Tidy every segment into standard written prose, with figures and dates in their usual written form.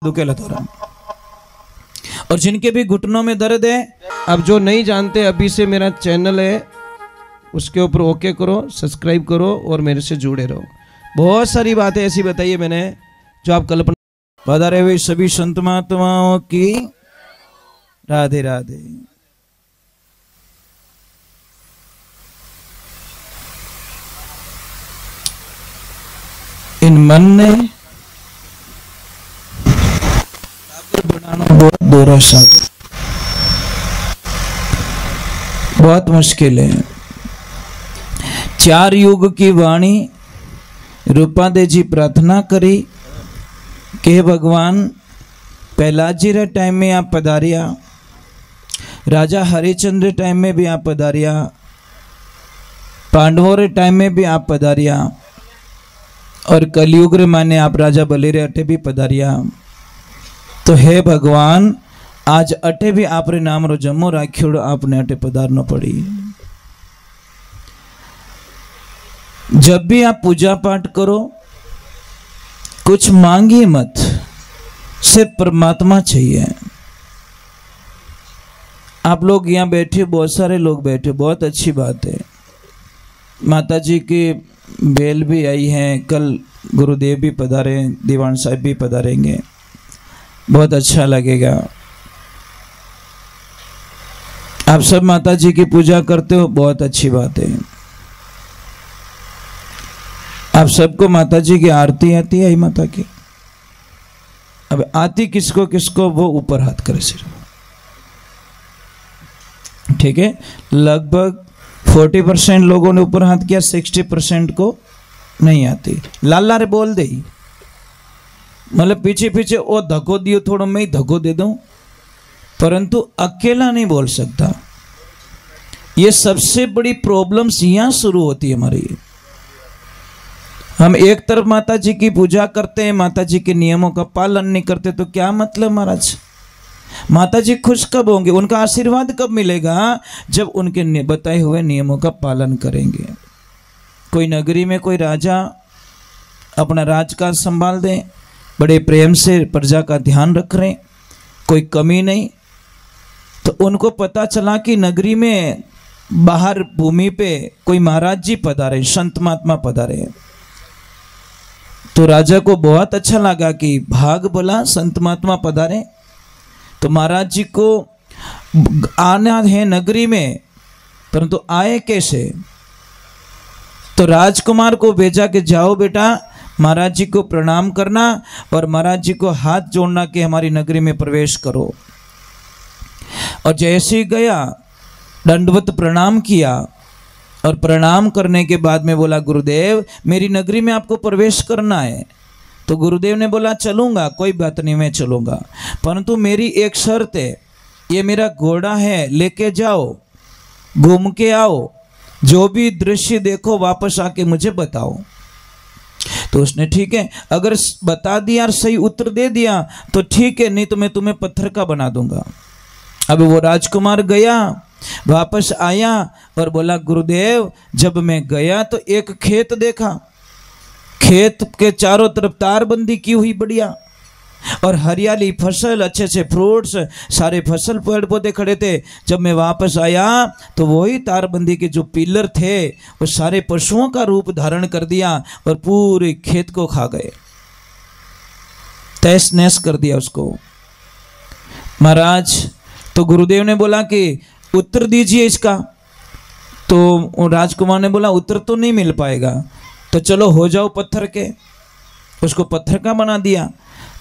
दुखेला थोड़ा। और जिनके भी घुटनों में दर्द है, अब जो नहीं जानते अभी से मेरा चैनल है उसके ऊपर ओके करो, सब्सक्राइब करो और मेरे से जुड़े रहो। बहुत सारी बातें ऐसी बताई है मैंने जो आप कल्पना। पधारे हुए सभी संत महात्माओं की राधे राधे। इन मन ने बनाना बहुत दोहरा सागर, बहुत मुश्किल है। 4 युग की वाणी रूपादे जी प्रार्थना करी कि भगवान प्रहलाद जी रे टाइम में आप पधारिया, राजा हरिश्चंद्र टाइम में भी आप पधारिया, पांडवों रे टाइम में भी आप पधारिया, और कलयुग रे माने आप राजा बलि रे अटे भी पधारिया। तो हे भगवान आज अटे भी आप रे नाम रो जमो राख्योड़ो आपने अटे पधारना पड़ी। जब भी आप पूजा पाठ करो कुछ मांगिए मत, सिर्फ परमात्मा चाहिए। आप लोग यहाँ बैठे, बहुत सारे लोग बैठे, बहुत अच्छी बात है। माता जी की बेल भी आई हैं, कल गुरुदेव भी पधारे, दीवान साहब भी पधारेंगे, बहुत अच्छा लगेगा। आप सब माता जी की पूजा करते हो, बहुत अच्छी बात है। आप सबको माता जी की आरती आती है, माता की। अब आती किसको किसको, वो ऊपर हाथ करे सिर्फ, ठीक है। लगभग 40% लोगों ने ऊपर हाथ किया, 60% को नहीं आती। लाला रे बोल दे, मतलब पीछे पीछे ओ धक्को दियो, थोड़ा मैं ही धक्को दे दूं, परंतु अकेला नहीं बोल सकता। ये सबसे बड़ी प्रॉब्लम्स यहां शुरू होती है हमारी। हम एक तरफ माता जी की पूजा करते हैं, माता जी के नियमों का पालन नहीं करते, तो क्या मतलब महाराज? माता जी खुश कब होंगे, उनका आशीर्वाद कब मिलेगा? जब उनके बताए हुए नियमों का पालन करेंगे। कोई नगरी में कोई राजा अपना राजकाज संभाल दें, बड़े प्रेम से प्रजा का ध्यान रख रहे, कोई कमी नहीं, तो उनको पता चला कि नगरी में बाहर भूमि पे कोई महाराज जी पधारे, संत महात्मा पधारे, तो राजा को बहुत अच्छा लगा कि भाग बोला संत महात्मा पधारे। तो महाराज जी को आना है नगरी में, परंतु आए कैसे? तो राजकुमार को भेजा कि जाओ बेटा महाराज जी को प्रणाम करना और महाराज जी को हाथ जोड़ना कि हमारी नगरी में प्रवेश करो। और जैसे ही गया, दंडवत प्रणाम किया, और प्रणाम करने के बाद में बोला गुरुदेव मेरी नगरी में आपको प्रवेश करना है। तो गुरुदेव ने बोला चलूंगा, कोई बात नहीं, मैं चलूंगा, परंतु मेरी एक शर्त है, ये मेरा घोड़ा है, लेके जाओ, घूम के आओ, जो भी दृश्य देखो वापस आके मुझे बताओ। तो उसने ठीक है, अगर बता दिया और सही उत्तर दे दिया तो ठीक है, नहीं तो मैं तुम्हें पत्थर का बना दूंगा। अब वो राजकुमार गया, वापस आया और बोला गुरुदेव जब मैं गया तो एक खेत देखा, खेत के चारों तरफ तारबंदी की हुई बढ़िया, और हरियाली फसल, अच्छे अच्छे फ्रूट्स, सारे फसल पेड़ पौधे खड़े थे। जब मैं वापस आया तो वही तारबंदी के जो पिलर थे वो सारे पशुओं का रूप धारण कर दिया और पूरे खेत को खा गए, तहस नहस कर दिया उसको। महाराज तो गुरुदेव ने बोला कि उत्तर दीजिए इसका। तो राजकुमार ने बोला उत्तर तो नहीं मिल पाएगा, तो चलो हो जाओ पत्थर के। उसको पत्थर का बना दिया।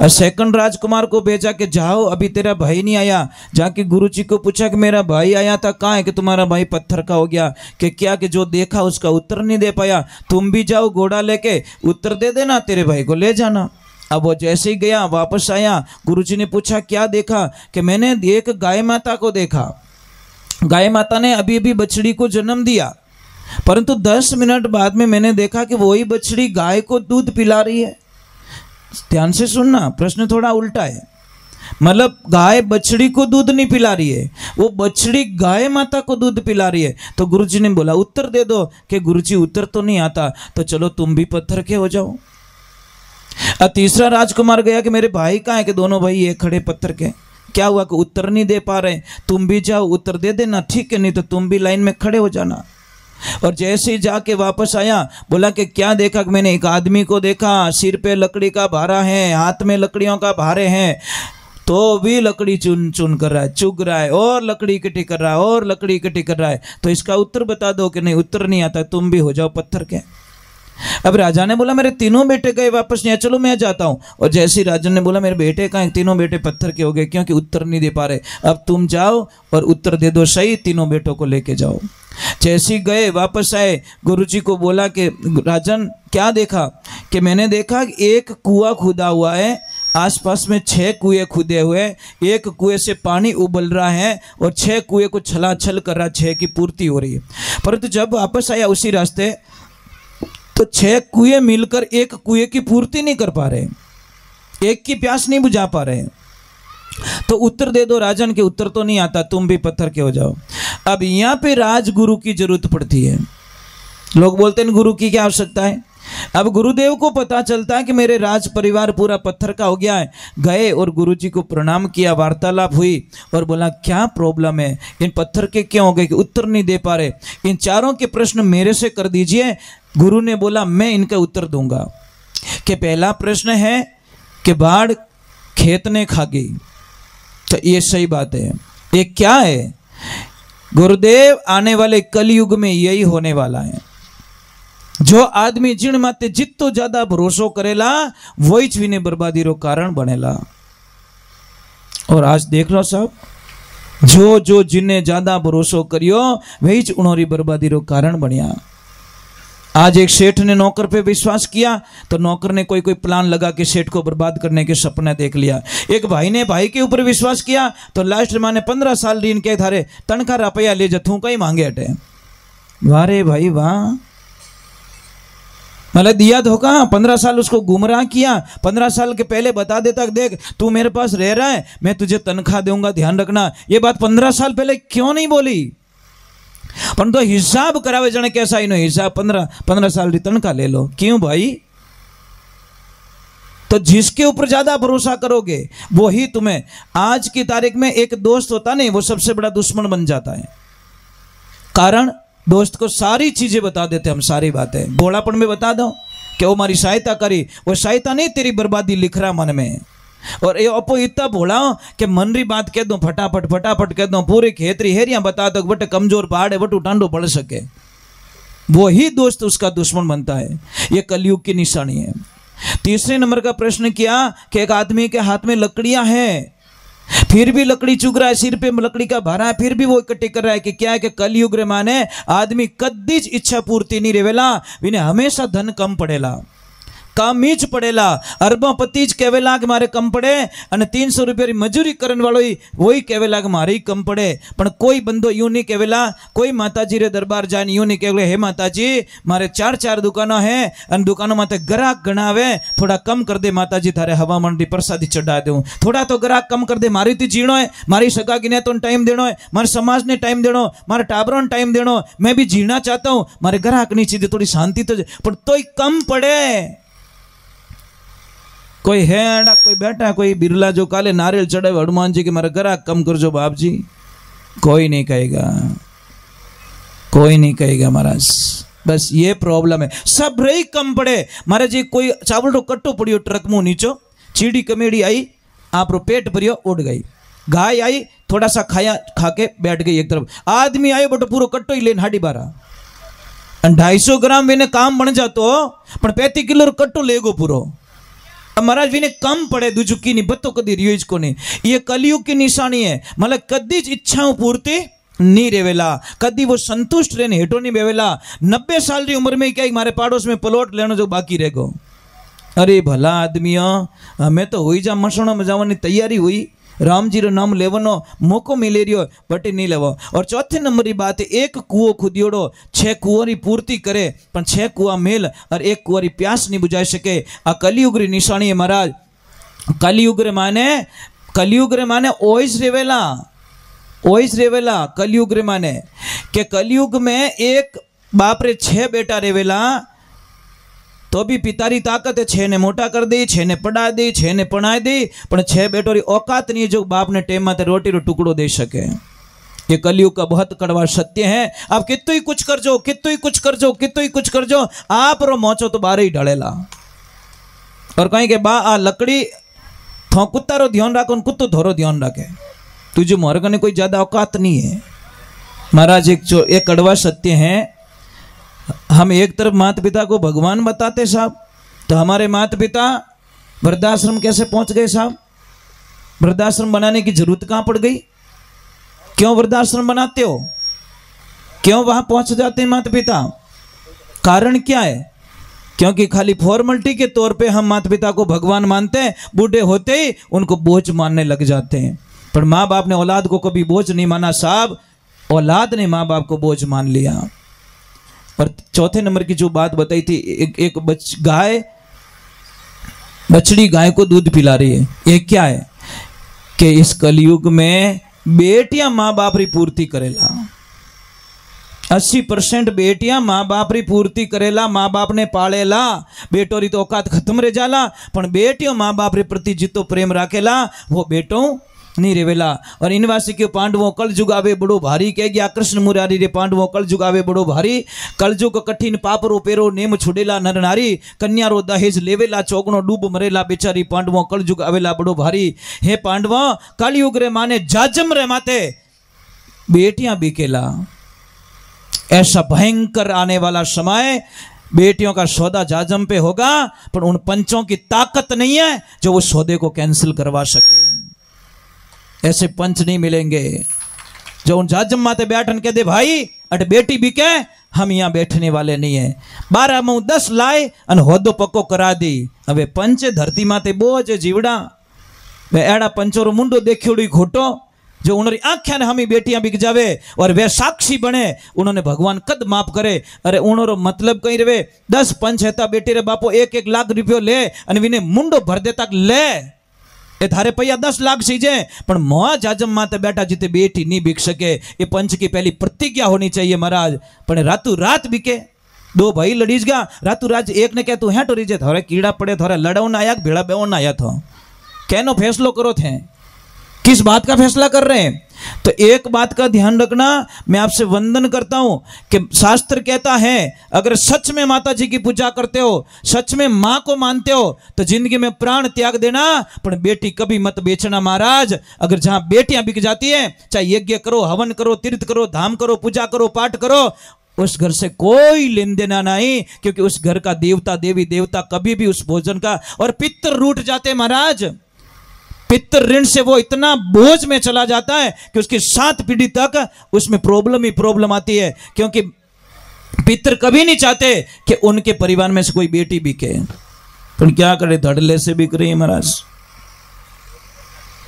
और सेकंड राजकुमार को भेजा कि जाओ, अभी तेरा भाई नहीं आया। जाके गुरुजी को पूछा कि मेरा भाई आया था, कहाँ है कि तुम्हारा भाई पत्थर का हो गया? कि क्या कि जो देखा उसका उत्तर नहीं दे पाया, तुम भी जाओ घोड़ा लेके, उत्तर दे देना, तेरे भाई को ले जाना। अब वो जैसे ही गया वापस आया, गुरुजी ने पूछा क्या देखा? कि मैंने एक गाय माता को देखा, गाय माता ने अभी अभी बछड़ी को जन्म दिया, परंतु 10 मिनट बाद में मैंने देखा कि वही बछड़ी गाय को दूध पिला रही है। ध्यान से सुनना, प्रश्न थोड़ा उल्टा है। मतलब गाय बछड़ी को दूध नहीं पिला रही है, वो बछड़ी गाय माता को दूध पिला रही है। तो गुरुजी ने बोला उत्तर दे दो। कि गुरुजी उत्तर तो नहीं आता, तो चलो तुम भी पत्थर के हो जाओ। अब तीसरा राजकुमार गया कि मेरे भाई कहाँ है, कि दोनों भाई ये खड़े पत्थर के। क्या हुआ कि उत्तर नहीं दे पा रहे, तुम भी जाओ उत्तर दे देना, ठीक है, नहीं तो तुम भी लाइन में खड़े हो जाना। और जैसे ही जाके वापस आया, बोला कि क्या देखा, कि मैंने एक आदमी को देखा, सिर पे लकड़ी का भारा है, हाथ में लकड़ियों का भारे हैं, तो भी लकड़ी चुन चुन कर रहा है, चुग रहा है, और लकड़ी इकट्ठी कर रहा है, और लकड़ी इकट्ठी कर रहा है। तो इसका उत्तर बता दो। कि नहीं, उत्तर नहीं आता, तुम भी हो जाओ पत्थर के। अब राजा ने बोला मेरे तीनों बेटे गए वापस नहीं, चलो मैं जाता हूँ। और जैसे ही राजा ने बोला मेरे बेटे कहाँ, तीनों बेटे पत्थर के हो गए, क्योंकि उत्तर नहीं दे पा रहे। अब तुम जाओ और उत्तर दे दो सही, तीनों बेटों को लेके जाओ। जैसे ही गए वापस आए, गुरुजी को बोला कि राजन क्या देखा, कि मैंने देखा एक कुआं खुदा हुआ है, आसपास में 6 कुएं खुदे हुए, एक कुएं से पानी उबल रहा है और 6 कुएं को छलाछल कर रहा, 6 की पूर्ति हो रही है। परंतु जब वापस आया उसी रास्ते, तो 6 कुएं मिलकर एक कुएं की पूर्ति नहीं कर पा रहे, एक की प्यास नहीं बुझा पा रहे। तो उत्तर दे दो राजन, के उत्तर तो नहीं आता, तुम भी पत्थर के हो जाओ। अब यहाँ पे राजगुरु की जरूरत पड़ती है। लोग बोलते हैं गुरु की क्या आवश्यकता है। अब गुरुदेव को पता चलता है कि मेरे राज परिवार पूरा पत्थर का हो गया है। गए और गुरुजी को प्रणाम किया, वार्तालाप हुई और बोला क्या प्रॉब्लम है, इन पत्थर के क्यों हो गए, कि उत्तर नहीं दे पा रहे, इन चारों के प्रश्न मेरे से कर दीजिए। गुरु ने बोला मैं इनका उत्तर दूंगा। कि पहला प्रश्न है कि बाढ़ खेत ने खा गई, तो ये सही बात है। ये क्या है गुरुदेव, आने वाले कलयुग में यही होने वाला है। जो आदमी जिन माते जितो ज्यादा भरोसो करेला, वही चीने बर्बादी रो कारण बनेला। और आज देख लो सब, जो जिन्हें ज्यादा भरोसो करियो वही च उनोरी बर्बादी रो कारण बनिया। आज एक सेठ ने नौकर पे विश्वास किया, तो नौकर ने कोई प्लान लगा के सेठ को बर्बाद करने के सपना देख लिया। एक भाई ने भाई के ऊपर विश्वास किया, तो लास्ट माने 15 साल ऋण के थारे तनखा रुपया ले जथू कहीं मांगे हटे। वारे भाई वाह, मतलब दिया धोखा। 15 साल उसको गुमराह किया, 15 साल के पहले बता देता देख तू मेरे पास रह रहा है, मैं तुझे तनख्वाह दूंगा, ध्यान रखना। ये बात 15 साल पहले क्यों नहीं बोली। पर तो हिसाब करावे जाने कैसा इनो हिसाब 15 साल की तनख्वाह ले लो, क्यों भाई। तो जिसके ऊपर ज्यादा भरोसा करोगे वो ही तुम्हें, आज की तारीख में एक दोस्त होता नहीं, वो सबसे बड़ा दुश्मन बन जाता है। कारण दोस्त को सारी चीजें बता देते हम, सारी बातें भोलापन में बता दो कि वो हमारी सहायता करी, वो सहायता नहीं तेरी बर्बादी लिख रहा मन में। और ये अपो इतना भोला कि मन री बात कह दो, फटाफट कह दो, पूरी खेतरी हेरिया बता दो, बट कमजोर पहाड़ है, बट टांडो पड़ सके, वो ही दोस्त उसका दुश्मन बनता है। ये कलयुग की निशानी है। तीसरे नंबर का प्रश्न किया कि एक आदमी के हाथ में लकड़ियां हैं, फिर भी लकड़ी चुग रहा है, सिर पे लकड़ी का भारा है, फिर भी वो इकट्ठी कर रहा है। कि क्या है कि कलयुग रे माने आदमी कद्दीज इच्छा पूर्ति नहीं रेवेला, विने हमेशा धन कम पड़ेला, कामीज पड़ेला। अरबोपति कहेला कि मारे कम पड़े, और 300 रुपया मजूरी करने वालों वही कहेला कि मारे ही कम पड़े। पण कोई बंदो यूं नहीं कहेला, कोई माताजी रे दरबार जाने यूं नहीं कहेला हे माताजी मारे 4 दुकानों है, और दुकानों माते ग्राहक गणावे, थोड़ा कम कर दे माताजी, थारे हवा मंडी प्रसादी चढ़ा दूं, थोड़ा तो ग्राहक कम कर दे, मारी तो जीणो है, मारी सगा की ने तो टाइम देनो है, मारे समाज ने टाइम देनो, मारे टाबरों ने टाइम देनो, मैं भी जीना चाहता हूँ, मारे ग्राहक नहीं चाहिए, थोड़ी शांति तो, पर तो कम पड़े। कोई है अड़ा, कोई बैठा, कोई बिरला जो काले नारियल चढ़े हनुमान जी के मारे ग्राहक कम कर जो बाप जी, कोई नहीं कहेगा, कोई नहीं कहेगा महाराज। बस ये प्रॉब्लम है, सब रही कम पड़े महाराज जी। कोई चावल रो कट्टो पड़ियो ट्रक मुंह नीचो, चीड़ी कमेड़ी आई, आप रो पेट भरियो उड़ गई, गाय आई थोड़ा सा खाया, खा के बैठ गई एक तरफ, आदमी आयो बट पूरा कट्टो ही लेन 12.5 250 ग्राम मैंने काम बन जातो, पर 35 किलो कट्टो लेगो पूरो। महाराज भी ने कम पड़े दुजुकी नहीं बत्तो कदी रियोज को नहीं। ये कलयुग की निशानी है, मतलब कदी इच्छाओं पूर्ति नहीं रेवेला, कदी वो संतुष्ट रहने हेठो नहीं बेवेला। 90 साल की उम्र में क्या हमारे पाड़ोस में प्लॉट लेना जो बाकी रह गो। अरे भला आदमियों, हमें तो हुई जा मसणों में जाने तैयारी हुई, राम जी रो नाम लेवनो मौको मिले रियो बट नहीं लेवो। और चौथे नंबर की बात है, एक कुओं खुदियोड़ो 6 कुओं की पूर्ति करे, पर 6 कुआ मेल और 1 कुआ की प्यास नहीं बुझा सके। आ कलयुग री निशानी है महाराज। कलयुग रे माने ओइस रेवेला, ओइस रेवेला कलयुग रे माने के कलयुग में एक बाप रे 6 बेटा रेवेला, तो भी पितारी ताकत है, 6 ने मोटा कर दी, 6 ने पढ़ा दी, 6 ने पढ़ाई दी, पर 6 बेटों री औकात नहीं है जो बाप ने टेम माते रोटी रो टुकड़ो दे सके। ये कलयुग का बहुत कड़वा सत्य है। आप कितो ही कुछ कर जो, कितो ही कुछ कर जो, कितो ही कुछ कर जो, आप रो मोचो तो बारे ही ढलेला। और कहीं के बा आ लकड़ी थो कुत्ता रो ध्यान रखो, कुत्तो धोरो ध्यान रखे, तुझे मोर कने कोई ज्यादा औकात नहीं है। महाराज एक कड़वा सत्य है। हम एक तरफ माता पिता को भगवान बताते साहब, तो हमारे माता पिता वृद्धाश्रम कैसे पहुंच गए साहब? वृद्धाश्रम बनाने की जरूरत कहां पड़ गई? क्यों वृद्धाश्रम बनाते हो? क्यों वहां पहुंच जाते हैं माता पिता? कारण क्या है? क्योंकि खाली फॉर्मेलिटी के तौर पे हम माता पिता को भगवान मानते हैं, बूढ़े होते ही उनको बोझ मानने लग जाते हैं। पर माँ बाप ने औलाद को कभी बोझ नहीं माना साहब, औलाद ने माँ बाप को बोझ मान लिया। और चौथे नंबर की जो बात बताई थी, एक बछड़ी गाय को दूध पिला रही है। ये क्या है कि इस कलयुग में बेटियां माँ बाप री पूर्ति करेला। 80% बेटियां माँ बाप री पूर्ति करेला, माँ बाप ने पालेला। बेटों री तो औकात खत्म रह जाला, पण बेटियों माँ बाप रे प्रति जितो प्रेम राखेला वो बेटों नहीं रेवेला। और इनवासी के पांडवों कल जुगावे बड़ो भारी कह गया कृष्ण मुरारी रे पांडवों कल जुगावे बड़ो भारी। कलजुग कठिन पापरो पेरो नेम छुड़ेला नर नारी, कन्या रो दहेज लेवेला चौगणो डूब मरेला बेचारी पांडवों कल जुग आवेला बड़ो भारी। हे पांडवों कलयुग रे माने जाजम रे माते बेटियां बिकेला। ऐसा भयंकर आने वाला समय बेटियों का सौदा जाजम पे होगा, पर उन पंचों की ताकत नहीं है जो वो सौदे को कैंसिल करवा सके। ऐसे पंच नहीं मिलेंगे जो उन जाजम माते बैठन के दे भाई अट बेटी बिके, हम यहाँ बैठने वाले नहीं है। 12 मुँह 10 लाए अन होदो पक्को करा दी। अबे पंच धरती माते बोझ जीवड़ा वे एड़ा पंचोरो मुंडो देखियोड़ी खोटो जो उन्होंने आख्या ने हमी बेटियां बिक जावे और वे साक्षी बने, उन्होंने भगवान कद माफ करे। अरे उन्होंने मतलब कहीं रहे 10 पंच हेता बेटी रे बापो 1-1 लाख रुपयो ले अन विने मुंडो भर दे तक ले ए थारे पैया 10 लाख सीजे, पण मोआ जाजम माते बैठा जिते बेटी नहीं बिक सके। ये पंच की पहली प्रतिज्ञा होनी चाहिए महाराज। पण रातों रात बिके, 2 भाई लड़ीज गया रातों रात, एक ने कह तू है टोरी जे थोड़े कीड़ा पड़े थोड़े लड़ाउन आया भेड़ा बेवन आया था, कहनो फैसलो करो थे, किस बात का फैसला कर रहे हैं? तो एक बात का ध्यान रखना, मैं आपसे वंदन करता हूं कि शास्त्र कहता है अगर सच में माता जी की पूजा करते हो, सच में मां को मानते हो तो जिंदगी में प्राण त्याग देना, पर बेटी कभी मत बेचना महाराज। अगर जहां बेटियां बिक जाती है, चाहे यज्ञ करो, हवन करो, तीर्थ करो, धाम करो, पूजा करो, पाठ करो, उस घर से कोई लेन देना नहीं, क्योंकि उस घर का देवता देवी देवता कभी भी उस भोजन का, और पितर रूठ जाते महाराज। पितर ऋण से वो इतना बोझ में चला जाता है कि उसकी 7 पीढ़ी तक उसमें प्रॉब्लम ही प्रॉब्लम आती है, क्योंकि पितर कभी नहीं चाहते कि उनके परिवार में से कोई बेटी बिके। पर क्या करे, धड़ल्ले से बिक रही है महाराज।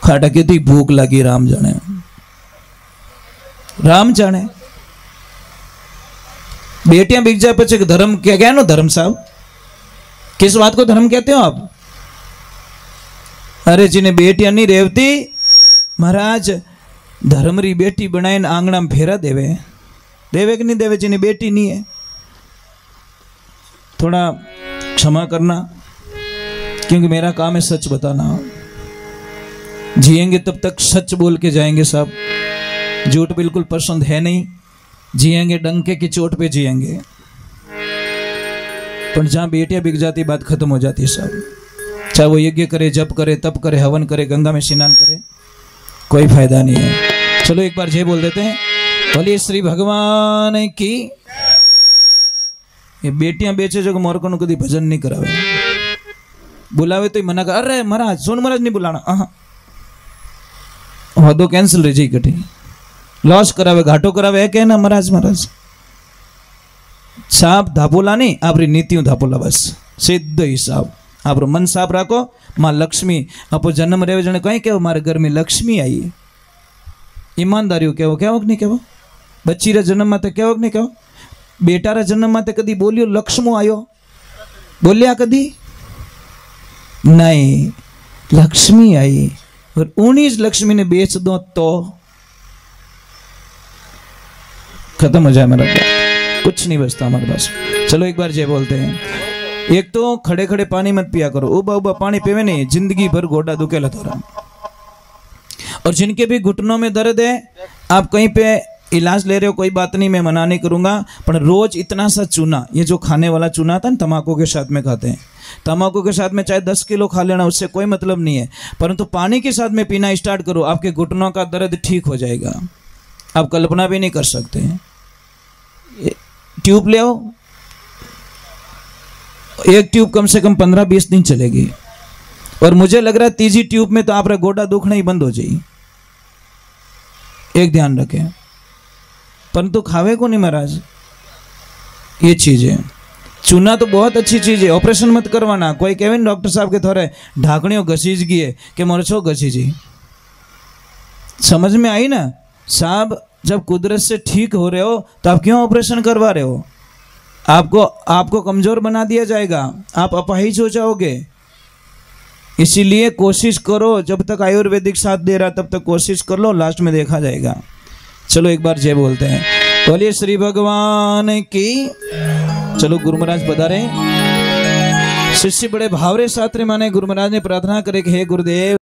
खाटा कितनी भूख लगी राम जाने, राम जाने। बेटियां बिक जाए पचे धर्म क्या गया नो धर्म साहब, किस बात को धर्म कहते हो आप? अरे जिन्हें बेटियां नहीं रेवती महाराज, धर्म री बेटी बनाए आंगणा में फेरा देवे, देवे कि नहीं देवे जिन्हें बेटी नहीं है? थोड़ा क्षमा करना, क्योंकि मेरा काम है सच बताना। जिएंगे तब तक सच बोल के जाएंगे साहब, झूठ बिल्कुल पसंद है नहीं। जिएंगे डंके की चोट पे जिएंगे, पर जहां बेटियां बिक जाती बात खत्म हो जाती है साहब। चाहे वो यज्ञ करे, जप करे, तप करे, हवन करे, गंगा में स्नान करे, कोई फायदा नहीं है। चलो एक बार जय बोल देते हैं, बोलिए श्री भगवान की। ये बेटियां बेचे जो मोर को कभी भजन नहीं करावे, बुलावे तो ही मना कर, अरे महाराज सोन महाराज नहीं बुलाना, होदो कैंसिल रह जाए, कटी लॉस करावे, घाटो करावे है कहना महाराज। महाराज साहब धापोला नहीं, आप नीतियों धापोला बस सिद्ध ही साहब। आप मन साफ रखो, माँ लक्ष्मी आप जन्म रहे जने कहीं कहो मारे घर में लक्ष्मी आई है। ईमानदारी कहो, कहो कि नहीं कहो? बच्ची रा जन्म माते कहो कि नहीं कहो? बेटा रा जन्म माते कदी बोलियो लक्ष्मो आयो? बोलिया कदी नहीं, लक्ष्मी आई। और 19 लक्ष्मी ने बेच दो तो खत्म हो जाए मेरा, कुछ नहीं बचता हमारे पास। चलो एक बार जय बोलते हैं, एक तो खड़े खड़े पानी मत पिया करो, उबा उबा पानी पीवे नहीं, जिंदगी भर गोडा दुखेला थारा। और जिनके भी घुटनों में दर्द है, आप कहीं पे इलाज ले रहे हो, कोई बात नहीं, मैं मना नहीं करूंगा, पर रोज इतना सा चूना, ये जो खाने वाला चूना था ना, तम्बाकू के साथ में खाते हैं, तम्बाकू के साथ में चाहे 10 किलो खा लेना, उससे कोई मतलब नहीं है, परंतु पानी के साथ में पीना स्टार्ट करो, आपके घुटनों का दर्द ठीक हो जाएगा। आप कल्पना भी नहीं कर सकते हैं। ट्यूब ले आओ, एक ट्यूब कम से कम 15-20 दिन चलेगी, और मुझे लग रहा है तीसरी ट्यूब में तो आपका गोडा दुखना ही बंद हो जाएगी। एक ध्यान रखें, परंतु खावे को नहीं महाराज ये चीज है। चूना तो बहुत अच्छी चीज है, ऑपरेशन मत करवाना। कोई कहे डॉक्टर साहब के थोड़े ढाकणियों घसीज गई है कि मरछो घसीजी, समझ में आई ना साहब। जब कुदरत से ठीक हो रहे हो तो आप क्यों ऑपरेशन करवा रहे हो? आपको कमजोर बना दिया जाएगा, आप अपाहिज हो जाओगे। इसीलिए कोशिश करो, जब तक आयुर्वेदिक साथ दे रहा तब तक कोशिश कर लो, लास्ट में देखा जाएगा। चलो एक बार जय बोलते हैं, बोलिए श्री भगवान की। चलो गुरु महाराज पधारे। शिष्य बड़े भावरे शास्त्री माने गुरु महाराज ने प्रार्थना करे कि हे गुरुदेव